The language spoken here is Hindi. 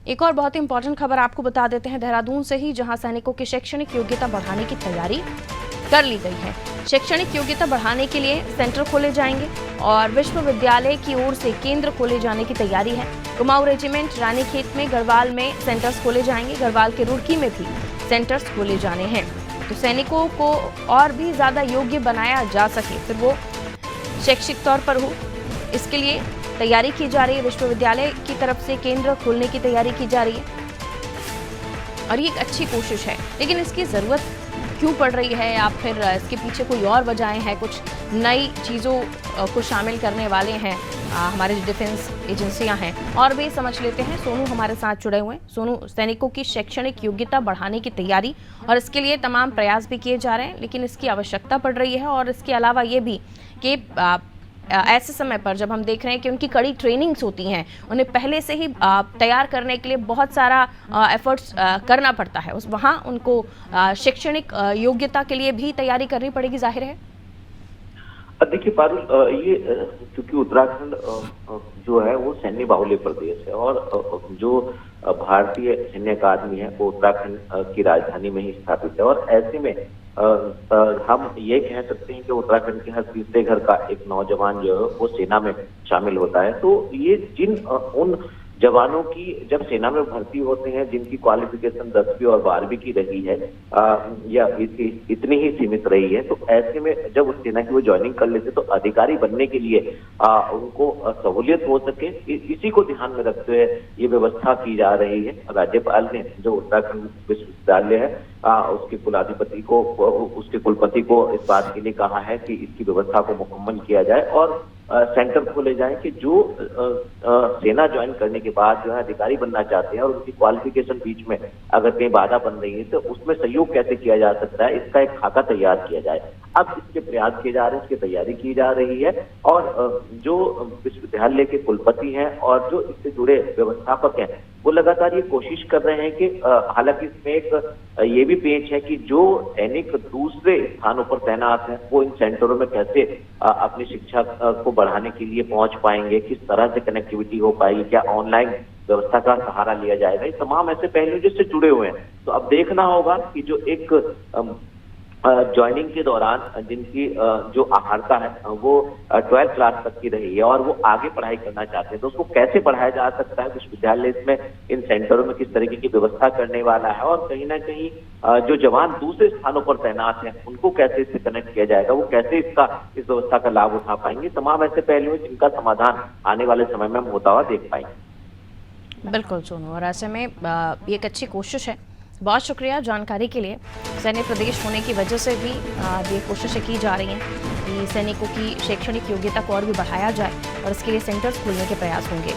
एक और बहुत ही इंपॉर्टेंट खबर आपको बता देते हैं देहरादून से ही, जहां सैनिकों की शैक्षणिक योग्यता बढ़ाने की तैयारी कर ली गई है। शैक्षणिक योग्यता बढ़ाने के लिए सेंटर खोले जाएंगे और विश्वविद्यालय की ओर से केंद्र खोले जाने की तैयारी है। कुमाऊं रेजिमेंट रानीखेत में, गढ़वाल में सेंटर्स खोले जाएंगे। गढ़वाल के रुड़की में भी सेंटर्स खोले जाने हैं। तो सैनिकों को और भी ज्यादा योग्य बनाया जा सके, फिर वो शैक्षिक तौर पर हो, इसके लिए तैयारी की जा रही है। विश्वविद्यालय की तरफ से केंद्र खोलने की तैयारी की जा रही है और ये एक अच्छी कोशिश है। लेकिन इसकी ज़रूरत क्यों पड़ रही है, या फिर इसके पीछे कोई और वजहें हैं, कुछ नई चीज़ों को शामिल करने वाले हैं हमारे जो डिफेंस एजेंसियां हैं, और भी समझ लेते हैं। सोनू हमारे साथ जुड़े हुए हैं। सोनू, सैनिकों की शैक्षणिक योग्यता बढ़ाने की तैयारी और इसके लिए तमाम प्रयास भी किए जा रहे हैं, लेकिन इसकी आवश्यकता पड़ रही है। और इसके अलावा ये भी कि ऐसे समय पर जब हम देख रहे हैं कि उनकी कड़ी ट्रेनिंग्स होती हैं, उन्हें पहले से ही तैयार करने के लिए बहुत सारा एफर्ट्स करना पड़ता है। वहाँ उनको शैक्षणिक योग्यता के लिए भी तैयारी करनी पड़ेगी, जाहिर है। देखिए पारुल, ये क्योंकि उत्तराखंड जो है वो सैन्य बाहुल्य प्रदेश है और जो भारतीय सैन्य अकादमी है वो उत्तराखंड की राजधानी में ही स्थापित है। और ऐसे में हम ये कह सकते हैं कि उत्तराखंड के हर तीसरे घर का एक नौजवान जो है वो सेना में शामिल होता है। तो ये उन जवानों की जब सेना में भर्ती होते हैं जिनकी क्वालिफिकेशन 10वीं और 12वीं की रही है या इतनी ही सीमित रही है, तो ऐसे में जब उस सेना की वो ज्वाइनिंग कर लेते तो अधिकारी बनने के लिए उनको सहूलियत हो सके, इसी को ध्यान में रखते हुए ये व्यवस्था की जा रही है। राज्यपाल ने जो उत्तराखंड विश्वविद्यालय है उसके कुलाधिपति को, उसके कुलपति को इस बात के लिए कहा है कि इसकी व्यवस्था को मुकम्मल किया जाए और सेंटर खोले जाए कि जो सेना ज्वाइन करने के बाद जो है अधिकारी बनना चाहते हैं और उनकी क्वालिफिकेशन बीच में अगर कहीं बाधा बन रही है तो उसमें सहयोग कैसे किया जा सकता है, इसका एक खाका तैयार किया जाए। अब इसके प्रयास किए जा रहे हैं, इसकी तैयारी की जा रही है और जो विश्वविद्यालय के कुलपति हैं और जो इससे जुड़े व्यवस्थापक हैं वो लगातार ये कोशिश कर रहे हैं कि हालांकि इसमें एक ये भी पेच है कि जो सैनिक दूसरे स्थानों पर तैनात हैं वो इन सेंटरों में कैसे अपनी शिक्षा को बढ़ाने के लिए पहुंच पाएंगे, किस तरह से कनेक्टिविटी हो पाएगी, क्या ऑनलाइन व्यवस्था का सहारा लिया जाएगा, ये तमाम ऐसे पहलू जिससे जुड़े हुए हैं। तो अब देखना होगा कि जो एक ज्वाइनिंग के दौरान जिनकी जो अहर्ता है वो 12th क्लास तक की रही है और वो आगे पढ़ाई करना चाहते हैं, तो उसको कैसे पढ़ाया जा सकता है, विश्वविद्यालय इसमें इन सेंटरों में किस तरीके की व्यवस्था करने वाला है और कहीं ना कहीं जो जवान दूसरे स्थानों पर तैनात हैं उनको कैसे इससे कनेक्ट किया जाएगा, वो कैसे इस व्यवस्था का लाभ उठा पाएंगे। तमाम ऐसे पहलू हैं जिनका समाधान आने वाले समय में हम होता हुआ देख पाएंगे। बिल्कुल सोनू, और ऐसे में ये एक अच्छी कोशिश है। बहुत शुक्रिया जानकारी के लिए। सैन्य प्रदेश होने की वजह से भी ये कोशिशें की जा रही हैं कि सैनिकों की शैक्षणिक योग्यता को और भी बढ़ाया जाए और इसके लिए सेंटर्स खोलने के प्रयास होंगे।